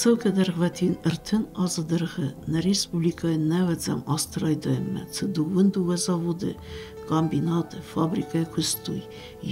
Ցոկը դրղվատին ըրթն ազդրղը նարիսպուլիկայ նավացամ աստրայդայմը ցդուվնդու վազավուդը կամբինատը ֆաբրիկայ քուստույ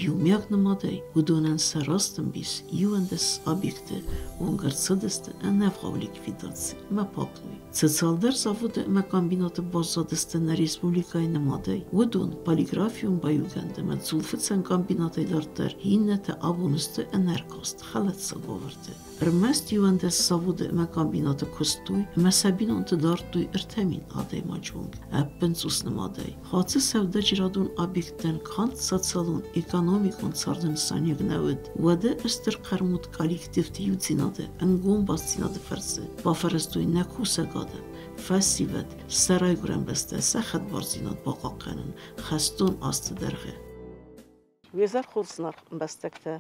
յումյակ նմադայ ուդոնան սարաստմբիս յուանդես օբյեկտը ունգրցդստը անավղավ լիկվիդացի մապապլուй Ցցալդեր զավուդը մա կամբինատը բոզադստը նարիսպուլիկայ նմադայ ուդոն պոլիգրաֆիում բայուգանդը մա ցուլֆցան կամբինատայ դարտեր հիննետը աբոնստը էներգոստ խալացը գովրտը Rmest յուանդես զավուդը մա կամբինատը քուստույ մա սաբինոն դարտույ ըրթեմին ադայ մաջունգ ապնցուս նմադայ խացը սավդա ջրադուն օբյեկտեն քանտ սոցիալուն էկոնոմիկոն ցարդն սանյգնավդ վադը ըստր կարմուտ կոլեկտիվ տիուցինադը անգում բասցինադը ֆերսը բաֆարստույ նակուսը գադը ֆասիվդ սարայգրան բստը սախատ բորզինոտ բողոքանն խաստուն աստդերղը Վեզար խորսնար բստեկտը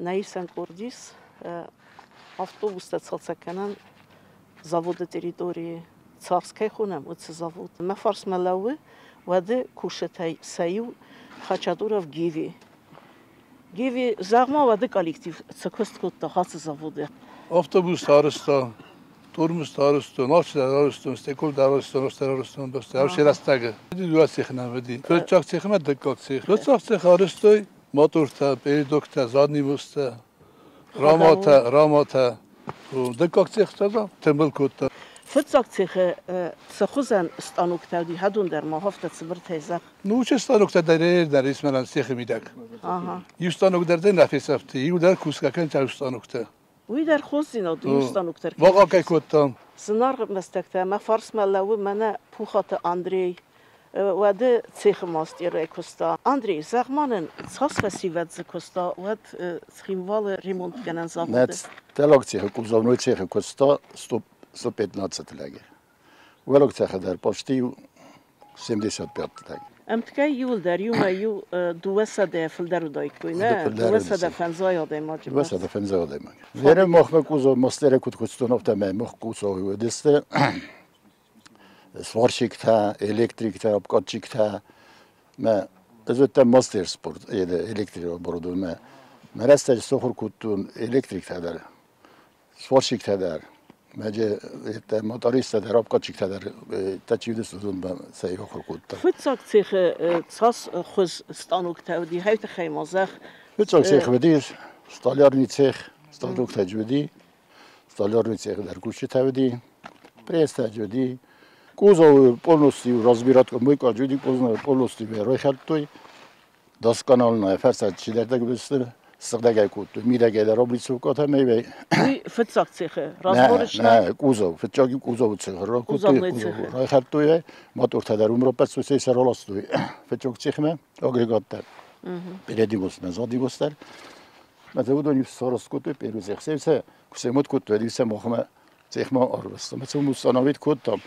նայսան կորդիս автобусը ցածականան завода территории Царской хунам это завод мафарс малавы воды кушетай саю хачатуров гиви загма воды коллектив цокосткотта хасы заводы автобус тарыста турмус тарыста ночда тарыста стекол тарыста ростеростон достар шерастага дуа цехна води пёчак цехма декак цех пёчак цех арыстой моторта передокта задний моста Ramata, декак цехта, тембелкотта. Фыцак цехе цехузан стануктади хадундер маҳафта цвиртезах. Ну че станукта در اسمن цехе мидак. Ага. Юстанук дерде нафисафти, юдар кускакан чавстанукта. Уй дар хозина юстануктер. Вага кайкоттам. Сынар мастакта ма фарсмаллавы мана пухата Андрей وده цех мастера коста Андрей Захманен цасфасиват за коста вот схимвалы ремонт канан завода Нет телок цех кузовной цех коста 115 леги велок цех дар почти 75 леги امتكاي يول دار يوم يو دوسد فلدر دايكوينا دوسد فنزاي ادم دوسد فنزاي ادم وره مخ کузов ماستر کودکستونوف تمام مخ کузov دسته сварщикта, электрикта, обкатчикта, ме это мастер спорт, электрик оборудование, ме растет сохор кутун электрикта дар, сварщикта дар, ме же это моториста дар, обкатчикта дар, тачивде судун ба сей сохор кутта. Футсак цех цас хуз станукта ди хайта хаймазах. Футсак цех веди, столярный цех, станукта жуди, столярный цех дар кушта веди, преста жуди. Кузов полностью разбирать, мы как люди полностью верхоттой, досконально ферсат чилердек быстро, сдагай кут, мидагай дороблицу кота мейвей. И фетсак цеха, разборочно. Не, кузов, фетчаги кузов цеха, кузовный цех. Верхоттой, мотор тадар умропец все сароластуй, фетчаг цехме, агрегаттар. Передигос, назадигостар. مثلا ودونی سارس کوت پیروزی خسیبه کسیمت کوت ودی سه مخمه цехма арвеста. مثلا مستنابید کوتام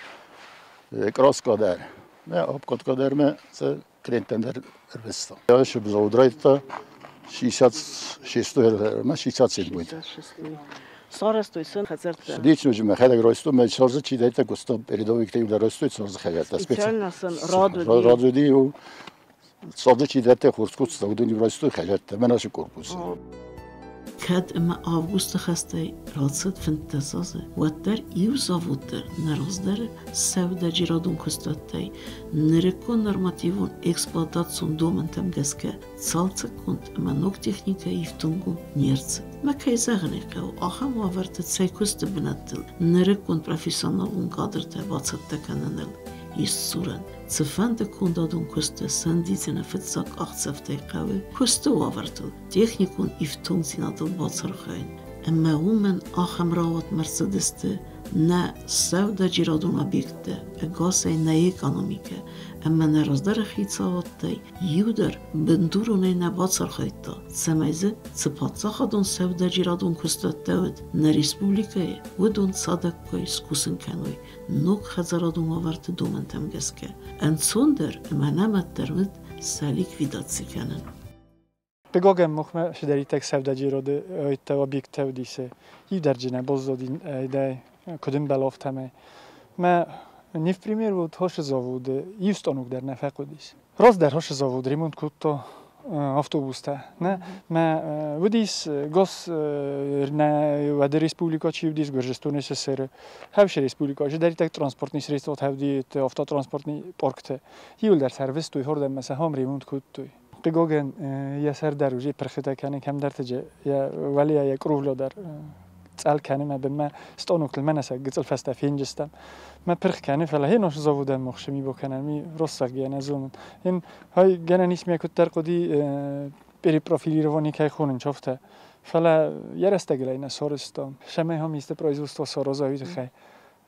کراس کادر. نه آب کات کادر من سه کرنتندر арвеста. یاش بزودرایت 600 من 600 سنت بود. سارستوی سن خزرت. Лично же мы ходили росту, мы сразу читали, что передовик ты удар росту, сразу ходили. Специально сын радуди. Сразу читали, хурскут, стаудуни росту ходили. Мы наши корпус. كاد اما آوگوست خسته رادست فنتزازه و در ایو زاوودر نرازدر سودا جیرادون کستاتای نرکو نرماتیوون اکسپلاتاسیون دومنتم گسکه سالت کند اما نوک تکنیکا ایفتونگو نیرد ما کی زغنه که آخام وارد سایکوست بناتل نرکون پروفیسیونالون قادرت باست تکننل یسورن زفند کندادون کست سندیزن فتزاک 8 قوی کست وارد تکنیکون ایفتون زینادل بازرخاین اما ومن آخام راوت مرسدسته نه سودا جیرادون объекте اگاسای نه اکونومیکه اما نرازدار خیتصاواتای یودر بندورونه نه بازرخایتا سمیزه سپاتسا خادون سودا جیرادون کستات داود نه ریسپوبلیکای ودون صادقای سکوسن کنوی نوک خزارادون آورد دومنتم گسکه انسوندر اما نمت درود سالیک ویداتسی کنن Pegogem mochme шедеритек sevdacirode öйtte objektev dise ydercine bozdodin ide kodin beloftame me ni v primjeru hoše zavud just onog der nefekodis roz der hoše zavud remont kutto автобуста не ма будис гос на вад республика чи будис Гуржистон СССР хавш республика же дари так транспортный средства хавди автотранспортный поркте юл дар сервис туй хордам маса хам ремонт кут туй قگوگن یا سر در روزی پرخته کنه کم در تجه یا ولی یا کروولو در سال کنه ما به ما استونوک المناسة قتل فستا فين جستم ما پرخ کنه فلا هی نوش زودم مخشمی بکنم می رصق گیان زومن این های گنا نیسمی کتر قدی بری پروفیلی روانی که خونن شفته فلا یارستگلی نسورستم شما هم است پرویزوست سورزایی خی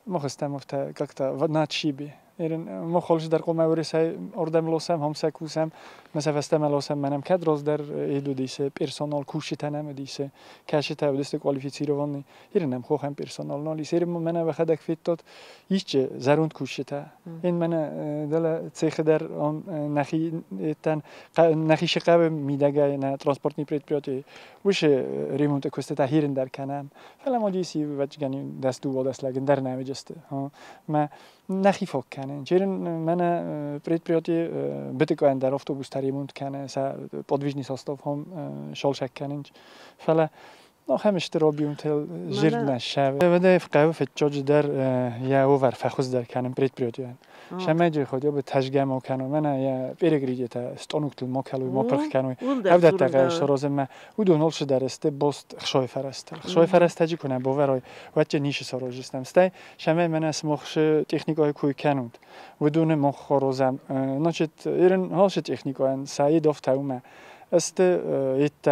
مخستم افته کاکتا و ناتشیبی ایران مخالش در قوم ورسای اردم لوسم هم سکوسم مثلا فستم لوسم منم کد روز در ایدو دیسه پرسونال کوشیتنم دیسه کاش تا ودست کوالیفیکیروانی ایرانم خوهم پرسونال نالی سرم من وقت فیتات هیچ زروند کوشیته این من دل تخ در نخی تن نخی شقاب میدگای نه ترانسپورت نیپریت پیاتی وش ریمونت کوست تهیرن در کنم فعلا ما دیسی وجگانی دست دو دست لگن در نمیجسته ها ما نخی فوق کنن چرا من پریتی بتکن در اتوبوس تریموند کنه سا podvížný ساستاف هم شالشک کنن فعلا نخم اشترابیون تل جرد نشود وده فقط فتجاج در یا اوور فخوز در کنن پریتیان شما جای خودی به تجربه میکنم من یا پیرگریجی تا استانوکتل ماکلوی ما پرخ کنم هفته تقریبا شراز ما و دونالش در است باست خشای فرست تجی کنم باورای وقتی نیش سراجستم استی شما من اسمخش تکنیکای کوی کنند و دون مخارزم نچت ایران هاش تکنیکای سعی دفترم است ایت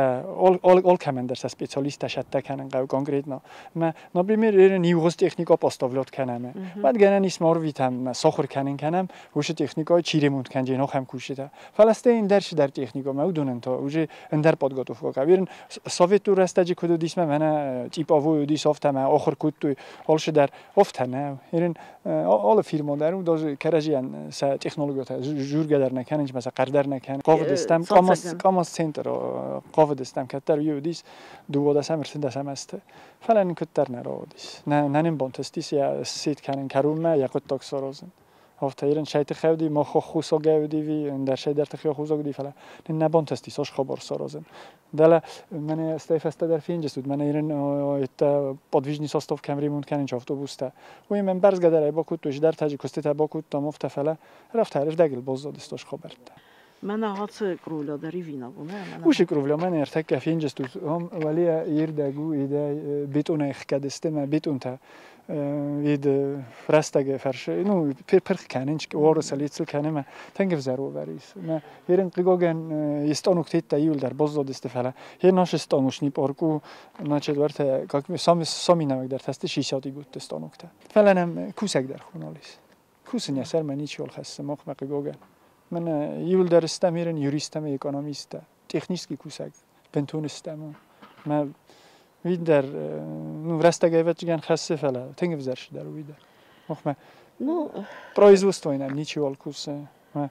all کمندرس اسپیشالیست شده کنن قو کنکریتنا ما نبریم نیوز تکنیکا پاستاولات کنم بعد گنا نیست مار ویتام ساخر کنم وش تکنیکای چیرموند کنجی نخ هم کوشیده فلسطین درش در تکنیکا ما دونن تا وجه اندر پادگاتوف کا بیرن سوویت تو رستجی کدو دیسم من تیپ اوو دی سافتم آخر کد تو حالش در افتنه ایرن all فیلم درو داز کراجیان س تکنولوژی جورگ در نکننج مثلا قردر نکن قاف دستم کاماس سنتر قاف دستم کتر یودیس دو دستم مرسدسم است فلان کتر نرودیس نه بانتستیس یا سیت کنن کرومه یا قط تاکسارازن هفته ایران شاید خودی ما خوسا گودی وی در شاید در تخیل خوسا گودی فلا نه بانتستیس هاش خبر سارازن دل من استفاده در فینج است من ایران ات podvížný ساستاف کمریمون کنن چافت بوسته و من برز گدر با کود توش در تاجیکستی تا با کود تا مفت فلا رفت هرف دگل باز دستش خبرت من هات کرولا داری وینا بونه وش کرولا من ارتک فینج است هم ولی ایردگو ایده بیتون اخکدسته ما بیتون تا ید فرستگه فرش نو پرخ کننج که وارس لیتسل کنم تنگ زرو بریس ما هرن قگوگن استانوکت تایول در باز دست فلا هر ناش استانوشنی پارکو ناچه ورت کاک سامی نمک در تست شیشاتی بود استانوکت فلا نم کوسک در خونالیس کوسنیا سر منی چول خسته مخ قگوگن من یول در استم هرن یوریستم اکونومیست تکنیکی کوسک پنتونستم ما وید در رستگاه وچگان خسته فلا تنگ بزرش در ویده مخم پرایزوستوی نم نیچی والکوسه ما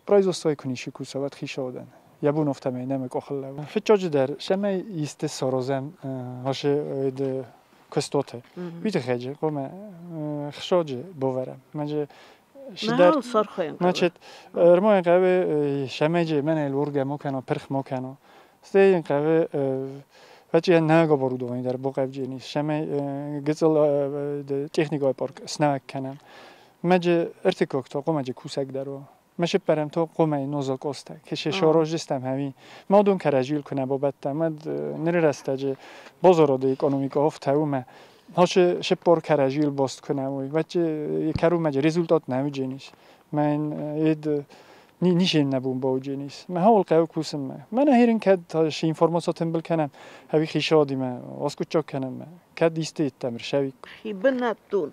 پرایزوستوی کنیشی کوسه وقت خیش آدن یا بون افتم اینم کخل فچاج در شما ایست سرازم هاشه د کستوته ویده خیجه قوم خشاج باورم منجه شدر سرخیم نچت رمای قوی شما جه من الورگ مکنه پرخ مکنه ستی قوی وچه نگاه بارو دوانی در باقی جنی شما گزل تکنیکای پارک سناک کنم مجه ارتکاک تا قوم مجه کوسک درو مشه برم تا قوم نوزاک استه که شاراج دستم همین ما دون کراجیل کنه بابت مد نری رستجه بازار ده اکونومیکا هفت هم هاش شپور کراجیل باست کنه وچه کرو مجه رزولتات نمی جنیش من اید نیشین نبود با جنیس من حال قیو کوسم من هرین کد تاش اینفورماسیون بل کنم هوی خیشادی من واسکوچاک کنم کد دیسته تمر شوی خیبنتون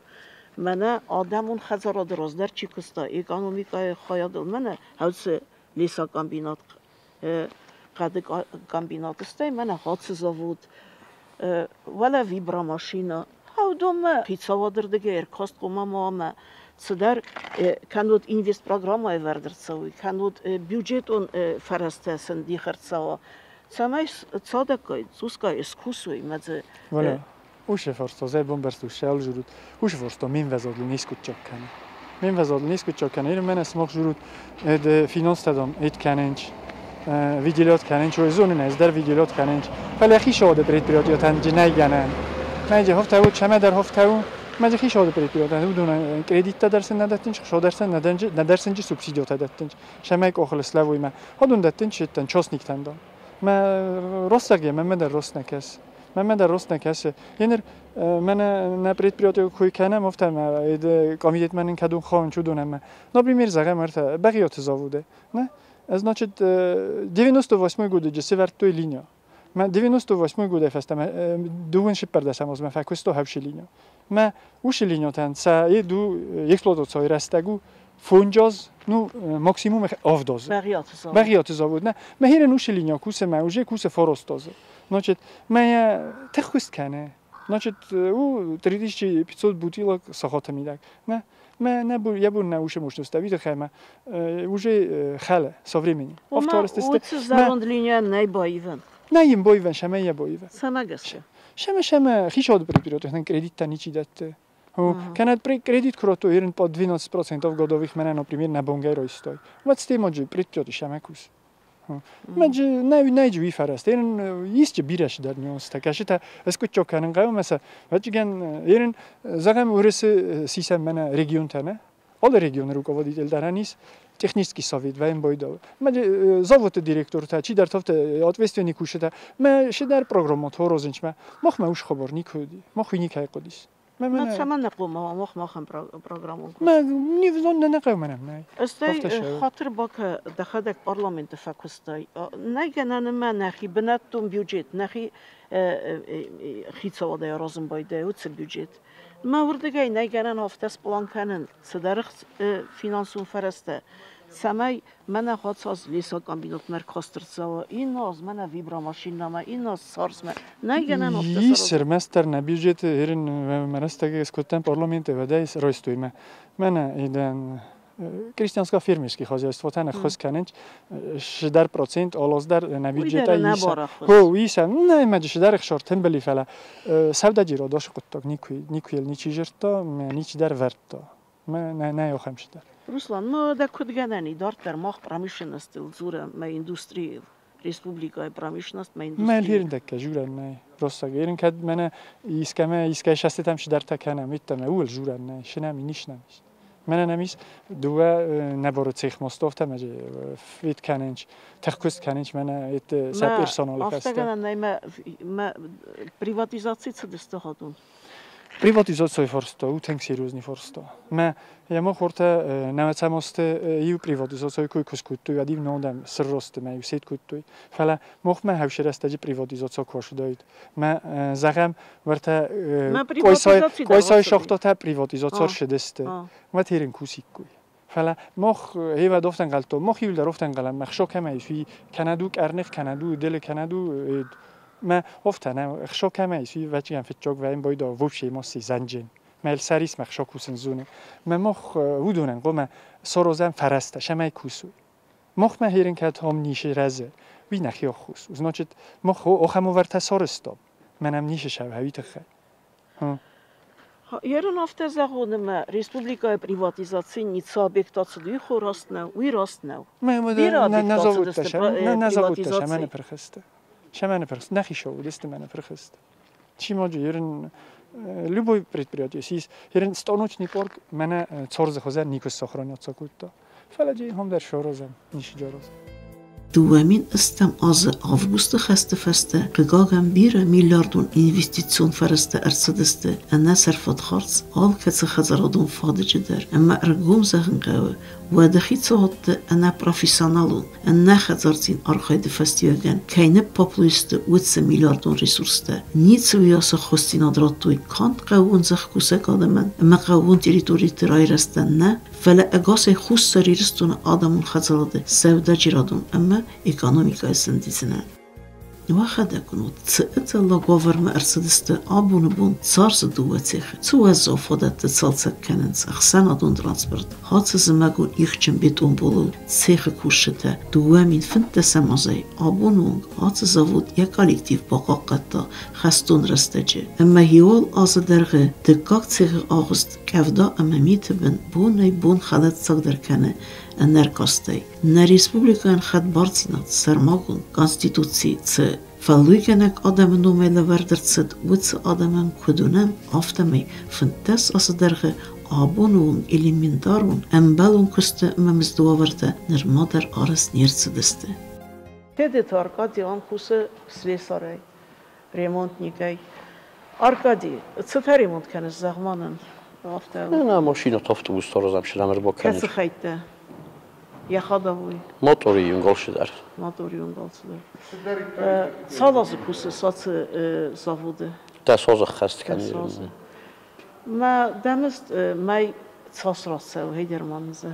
من آدمون خزر دراز در چی کستا اکونومیکای خیال من هاوس لیسا کامبینات قد کامبینات است من هات زاود ولا ویبرا ماشینا هاو دوم پیتزا وادر دیگه ارکاست قومم صدر کنود اینوست پروگرامای وردرسوی کنود بودجتون فرسته سندی خرسوا سمای صادقای زوسکای اسکوسوی مزه ولی اوش فرستا زای بومبرستو شال جورود اوش فرستا مین وزادل نیست کچک کنه مین وزادل نیست کچک کنه این من اسماق جورود اد فینانس دادم ایت کننج ویدیولات کنن چه زون نه در ویدیولات کنن ولی خیلی شده предприятия نه گنن نه جه هفته و چمه در هفته و مجه خیلی شده предприятия بدون کردیت درسن نداتن شو درسن ندرسن چه سوبسیدیات دادن شما یک آخر سلاوی ما هدون دادن چه تن چاس نیکتن دام ما راست گیم من در راست نکس من در راست نکس یعنی من نه предприятия کوی کنم افتم کامیت من این کدوم خان چه دونم например زغم مرتا بقیات زاوده نه значит 98 году же севертой линия ما 98 году фастам дуган шипардасам аз ма факусто хавши линия ما уш линиотан са еду эксплуатациой растагу фонжоз ну максимум авдоз бақият завод не ما هирен уш линия кусе ма уже кусе форостоз значит ما тахуст кане значит у 3500 бутылок сахата мидак не ما نبود یه بار نوش مشتوستوی دخمه وجه خاله современный автористы زاروند линия не боивен نه این боивен شما یه боивен самагасше شما خیشاد предприятия кредитта ничи дате канад кредит крото ерен по 12% годовых мене например на бонгеро стой вот с тем же предприятия шама кус ماجي نايج ويفرست يرن يست بيرش در نيوس تكاشتا اسكو تشوكان قاو مثلا وجهن يرن زغم ورس سيسم من ريجيون تانا all ريجيون руководитель даранис технический совет ваем бойдо маجي завод директор та чи дар тофт ответственник ушта ма шидар программатор розинчма мохма уш хабарник ходи мохвини кай qodis ما سما نقوم ما خم برنامج ما نيفزون نقوم منم استي خاطر باك دخلك برلمان فاكستاي نيجانا ما نخي بناتهم بيوجيت نخي خيتصوا ده رازم بايده وتس بيوجيت ما وردجاي نيجانا هفتس بلان كانن صدرخ فينانسون فرسته سمای من خود ساز لیسا کامبینات مرکسترزا این ناز من ویبرا ماشین نام این ناز سارس من نگنن افته یه سرمستر نبیجت هرن مرستگی اسکوتن پارلمانت و دایس رایستوی من ایدن کریستیانسکا فیرمیشکی خازیست وطن خوش کننج 10% آلاز در نبیجت ایسا هو ایسا نه مجش در اخشار تنبلی فلا سودا جیرا داش قطع نیکویل نیچی جرتا نیچی در ورتا من نه خمش در Руслан, мы да кудганани дартер мах промышленность зура ма индустрия республика промышленность ма индустрия. من هیرن دکه جورن نه راست گیرن کد من ایسکه شستم شدر تکنم میتم اول جورن نه شنمی نیش نمیش من نمیش دو نبارد سیخ مستافت مجه فیت کننج تخکست کننج من ات سب پرسونال هست. آفتگان نه ما پریواتیزاسی چه دسته هاتون. Приватизация форста, утенк серьезный форста. Я мог хорта на самосте ю приватизация кой кускуту, я див нодам сросте ма ю сет куту. Фала мог ма хавшерастаji приватизация кош дойд. Ма загам варта койсай шахтата приватизация шедесте. ма терен кусиккуй. فلا مخ هیوا دفتن غلطو مخ یول دفتن غلام مخشو کمی فی کانادو کرنف کانادو دل کانادو ما افتنم خشو کمی فی وجهم فتچوک و این باید وبشی ماسی زنجین مال سریس مخشو کوسن زونه مخ ودونن قوم سروزم فرسته شمای کوسو مخ ما هیرن کات هم نیشه رزه وی نخیا خوس значит مخ اخمو ورت سارستم منم نیشه شب هویت خیر Երեն ավտոզաղոնը ռեսպուբլիկայի պրիվատիզացիան նիցաբեկտացուի խորաստնա, ու իրաստնա։ Նազավուտը շամանը պրխստը։ Շամանը պրխստը, նախիշով, դեստը մանը պրխստը։ Չի մոջը երեն любой предприятие, есть երեն ստոնոչնի պորկ մանը ծորզը խոզան նիկոս սոխրանյացա կուտտա։ Ֆալաջի հոմ դեր շորոզեմ, նիշի ջորոզ։ دوامین استم از آوگوست خسته فسته قگاگم 1 میلیاردون اینوستیسیون فرسته ارصدسته انا صرفت خارج آل کس خزرادون فادجه در اما ارگوم زغن قوه و دخی صحت انا پروفیسیونالون انا خزرتین ارخاید فستیوگن کینه پاپلویسته 3 میلیاردون ریسورسته نیت ویاس خوستین ادراتوی کانت قوون زخ کوسه کادمن اما قوون تریتوری ترای رستن نه فلا اگاس خوست سریرستون آدمون خزراده سودا جیرادون اما ekonomikasını dizine. وخدكن وتسقط الله قوفر ما أرسدست أبون بون صارس دواتيخ توزو فودت تصالسك كننس أخسانا دون ترانسبورت هات زماغون إخشن بيتون بولو تسيخ كوشتا دوامين فنت سمازي أبونونغ هات زاود يا كوليكتيف باقاقتا خستون رستجي أما هيول آزدرغ دقاق تسيخ آغست كفدا أما ميتبن بوني بون خدت صقدر كنه Ներկաստեի։ Նա ռեսպուբլիկան խատ բարձնած սարմագուն կոնստիտուցի ց ֆալույգանակ ադամնում էլ վարդրցդ ուց ադամն քուդունեմ ավտամի ֆնտես ասդերգը աբոնուն էլեմենտարուն ամբալուն կստը մմզդուավրտը նրմադար արս ներցդստը Դե Արկադի անքուսը սվեսարայ ռեմոնտնիկայ Արկադի ցտարի մոտ կանես զաղմանն ավտա Նա մաշինա ավտոբուս տորոզամ շրամեր բոքան Քասը խայտը Yaxadavoy. Motoru yungolşular. Motoru yungolşular. Sağlası kusu satı zavodu. Da soza xəstəkən. Ma dəmist may çasrasa heydermanızı.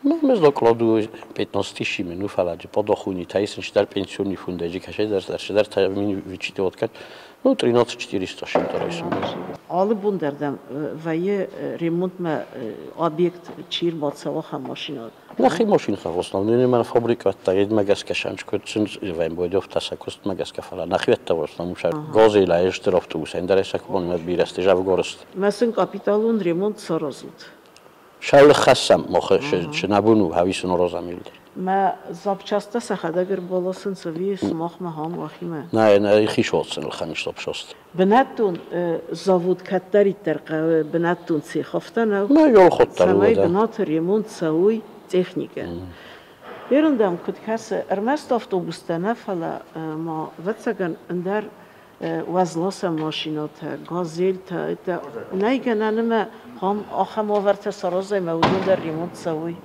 Mēs dokladů 15 minut falać podochuni tajsnštar pensionni fundeji kaşederlər təmin viçiti otkat. Ну 13400 şimtarayım. Alı bunlardan və remont mə obyekt çir batsava xam maşina. Naxi maşin xavosnavni mən fabrikatda yedməgəs kəşənç kötçün və boydov tasakost məgəs kəfala. Naxiyətdə vosnam uşaq. Qazıyla eşdir avtobus endərəsək bunu bir əstəcav qorust. Məsələn kapitalun remont sarazut. Şəvli xəssəm moxı şnabunu havisun rozamildir. Ma zapçasta saxadagar bolasın səviyə smaxma ham vaximə. Nə xiş olsun الخميس şost. Bnatun zavod katdaritlər qavə bnatun sexaftan. Ma yol xotlar Samay bnat remont səuy texnika. Yerindəm kütkəsə Erməst avtobusda fala ma vətsagan indər vazlasa maşinata gazelta nəygənənimə ham axam avərtə sarazay mevdun remont səuy.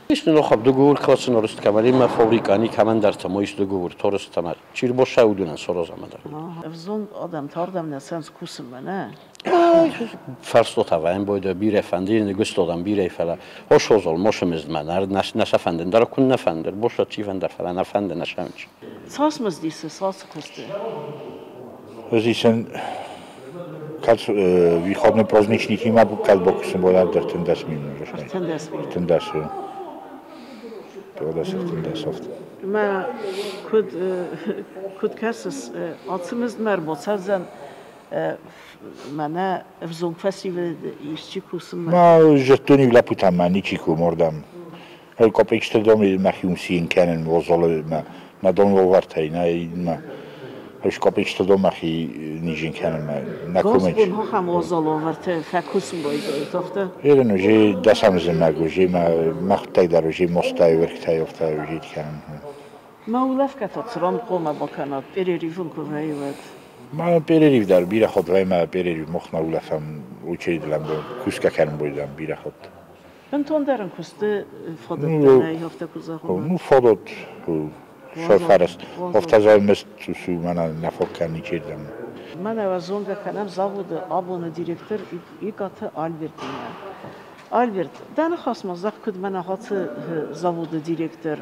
İşte no xab dogovor klasın orası kameri ma fabrikani kaman dar tamoyis dogovor torust tamar. Çir boşa udunan sorozamadır. Evzon adam tardam nesens kusum mənə. Fars otavayım boyda bir efendi yerine gösterdam bir efela. Hoş ol moşumuz mənar nəs efendin dar kun efendir. Boşa çivender falan efendi nəşəmç. Sasmız deysə sas kustu. Özüsən Kaç východné prazdničníky má kad bokusem bola der tendas minur. Tendas. Tendas soft. Ma kud kasas atımız merbotazan mənə evzon festival işçi kusum. Ma jetoni la puta maniçiku mordam. El kopekste domi machiumsin kenen vozole ma donlo vartayna ma Hoş kopekste domachi nijin kenen ma nakumeç. Gosbun ham ozalo varte fakusum boyda tofta. Eren je dasamızın mago je mahtay daro je mostay verktay oftay je kenen. Ma ulafka tatsram qoma bakanat pererivun kuvayvat. Ma pereriv dar bira xod və ma pereriv moxna ulafam uçeydiləm bu kuska kenen boydam bira xod. Bentondarın kustu fodotda hafta kuzaxo. Nu fodot şofarast. Oftazayımız su mana nafokkan içirdim. Mən əvəzonga kanam zavodu abone direktor ikatı Albertina. Albert, dənə xasmazaq kud mənə hatı zavodu direktor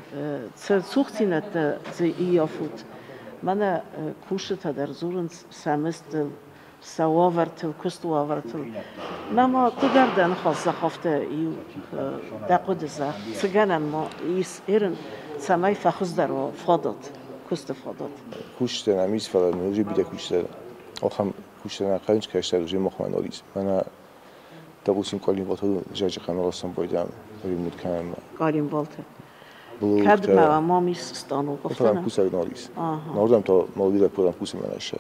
çuxtinətdə iyafut. Mənə kuşta der zurun səmistil سواورتل کستواورتل نما تقدر نخص هفته یو دقیقه سگانن ما ایس ایرن سمای فخوز در و فادات کست فادات کشته نمیز فقط نوری بیده کشته آخام کشته نقلنج کشته روزی مخمن آلیز من دقیقیم کالین والتو جاج خانه راستم بایدم ولی مود کنم کالین والتو کدوم ما میستانو گفتم کست نالیز ناردم تا مالی پودم کست منشه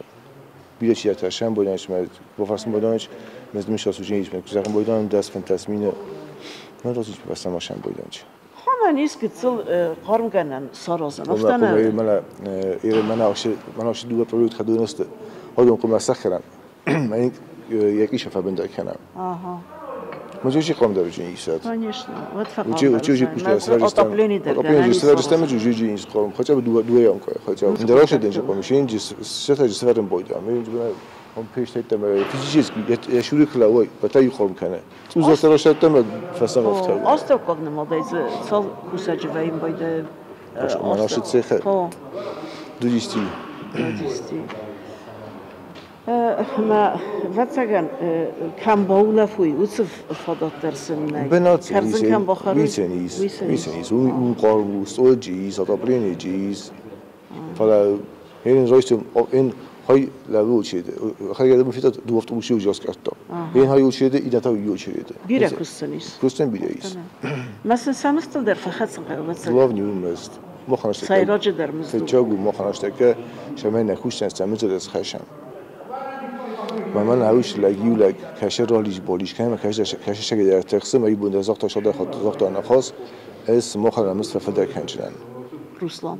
بیه چیه تاشم بودنش من با فرسون بودنش مثل میشه سوژنیش من کجا بودن دست فانتزمینه من روزیش بستم ماشین بودنش همه نیست که چل قارم کنن سرازن افتانه من آخه دو پروژه خدای نست هادون قم سخرم من یکیش فبنده کنم مجوزی قم داره جنگی سات конечно вот факт وجوزی پوشش سرستم جوزی این قم خواهد به دو یام که خواهد درست دنج قم میشین جس سه سرم بایدم میگم هم پیش تیتم فیزیکی شوری خلاوی بتایی قم کنه تو زسترش تیتم فسان گفته آستو کدوم مادیز سال کوساج ویم بایده من آشت سه دو دیستی رادیستی ما واتساگن کم باولا فوی اوصف فادات درسن نه بنات کرزن کم بخاری ویسنیز اون قاربوس او جیز آتابرینی جیز فلا این رایست این های لبو چیده خیلی گفتم فیت دو هفته موشی وجاز کرد این های وچیده ایده تا یو چیده بیره کستنیس کستن بیریز مثلا سمستل در فقط سنقه لوف نیوم است ما خناش سایراج در مزد فجاگو ما خناش که شما نکوش نستمز از خشم من هاوش لاگی و لاگ کشه رالیج بالیش کنم کشه شگه در تقسیم ای بوده زاخت تا شده خود زاخت آن خاص اس ما خنم استفاده کنچن روسلان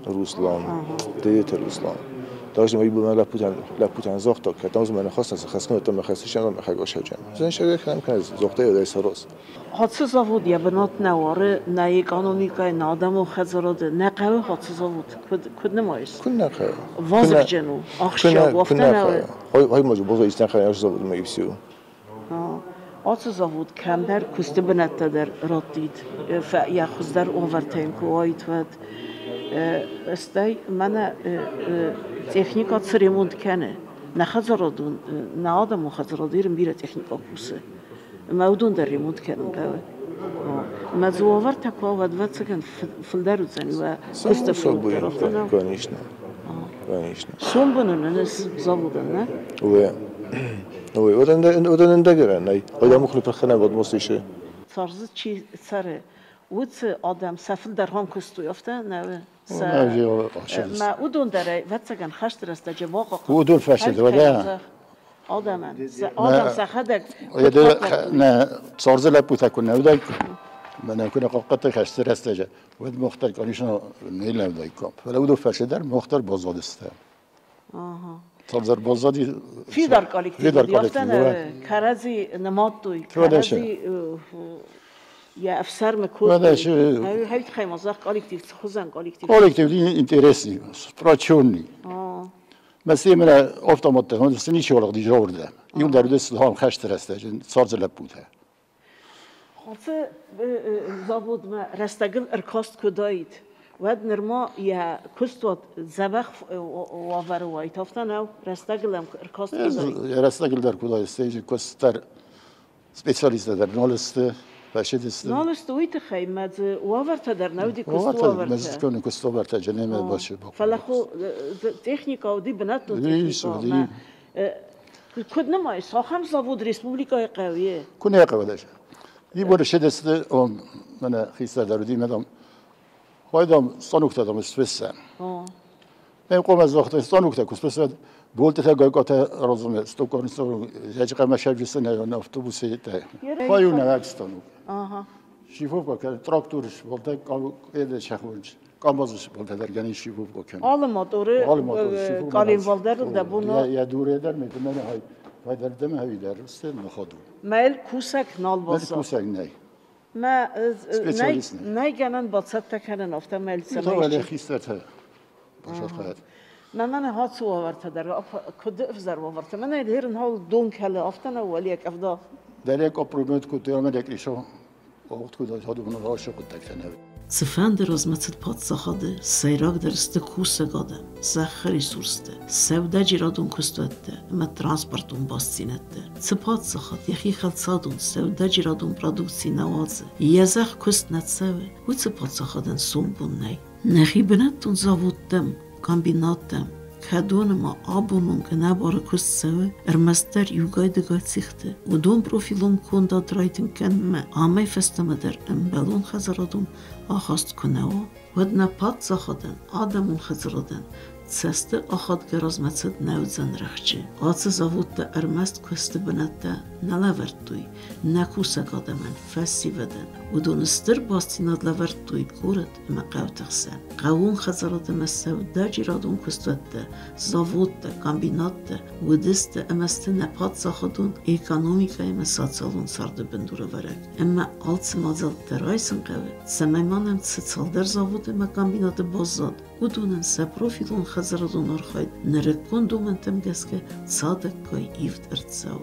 دیت روسلان داشتم ای بوده لپوتن زاخت تا که تامز من خواست از خسکن تا مخصوصش نم خگاش جان زن شگه کنم که زاخته یا سروس حادثه زود یا بنات نواره نه اکونومیکای نادم و خزراد نه قوی حادثه زود کد نمایست کن نخیر وازق جنو آخشیا گفتن نه های ماجو بازو ایستن خیلی زود میبسیو حادثه زود کمتر کست بنت در رادید یا خود در آورتن کوایت ود استی من تکنیکات سریموند کنه نه خزرادون نه آدم و خزرادیرم بیره تکنیکا کوسه مودون در ریموند کنم قوی مزوار تکوا ود سکن فلدر زنی و کست فلدر افتادم گانیشنا سوم بنون نس زبودن نه اوه ودن دگرن نه آدم مخلوق پرخنه بود مستیشه سرز چی سره وقت آدم سفل در هم کستو یافته نه ما ودون داره ود سکن خشت رسته جواقع ودون فشد وده آدم سخدک نه صارز لپوتا کنه ودای من أكون قطع خشتر استجا ود مختار كانيشنا نيل ودايكم فلو دو فشدر مختار بازاد است صارز بازادی في دار كولكتيف يافتن كرزي نماطوي كرزي يا افسر مكود هاي خيمه زاق كولكتيف خوزن كولكتيف دي انتريسي سبراتشوني مثلا من افتامات هون سنی شورق دی جورده یون در دست هم خشتر است صارز لپوته خاطر زابود ما رستقل اركاست كدايد ود نرما يا كستوت زبخ وافر وايت افتن او رستقل اركاست كدايد رستقل در كدايد استيج كستر سبيشاليست در نولست فاشيدست نولست ويت خيمت وافر تدر نودي كستو وافر مز كون كستو وافر تجنم باشه فلاخو تكنيكا ودي بناتو تكنيكا كد نما ساخم زابود ريسبوبليكا قويه كون قويه يبغى شدست أم من خيسة دارودي مدام هايدام صانوكتا دام سويسا من قوم از وقت صانوكتا كسويسا بولت تا قاتا رازم استوكان استو يجي ما شاف جسنا يعني أوتوبوسي تا هايونا واكستانو شيفوف كان تراكتورش بولت كان إيد شخورج كامازش بولت درجاني شيفوف كان آل موتوره كالين والدر دبونا يا دوره در ميتمنه هاي هاي دردم هاي در است نخادو مال کوسک نال باز کوسک نه ما نه گنن باصت تکنن افته مال سمایش تو ولی خیستت باشد خواهد من هات سو آورت در کد افزر آورت من ایدهرن حال دون کله افته نه ولی یک افدا در یک اپرومنت کد یا من اکلیشو وقت کد هادو من راش کد تکنه Sfan der rozmacet patsahade, seyrak der ste kusegade, zakhri surste, sevda giradun kustette, ma transportun bastinette. Patsahad yahi khalsadun, sevda giradun produksi nawaze, yazakh kustnet seve, u patsahaden sumbun nei. Nahi benattun zavuttem, kombinattem, كادونما أبونون كنابار كسوة أرمستر يوجايد قاتسيخته ودون بروفيلون كون دا درايتن كان ما عمي فستمدر أمبالون خزرادون آخاست كناوا ودنا بات زخدن آدمون خزرادن تسست آخاد گرازمتسد نوزن رخچه آتس زاود دا ارمست کست بنده نلوردوی نکوسک آدمن فسی ودن و دونستر باستیناد لوردوی گورد اما قوتخسن قوون خزراد مسو دا جیرادون کستوده زاود دا کامبینات دا و دست امست نپاد زاخدون اکانومیکای مساعدالون سرده بندوره ورک اما آلت مازل درایسن قوه سمیمانم تسال در زاود اما کامبینات بازاد و دونن سپروفیلون خزرادون ارخاید نرکون دومنتم گسکه صادق کای ایفت ارتزاو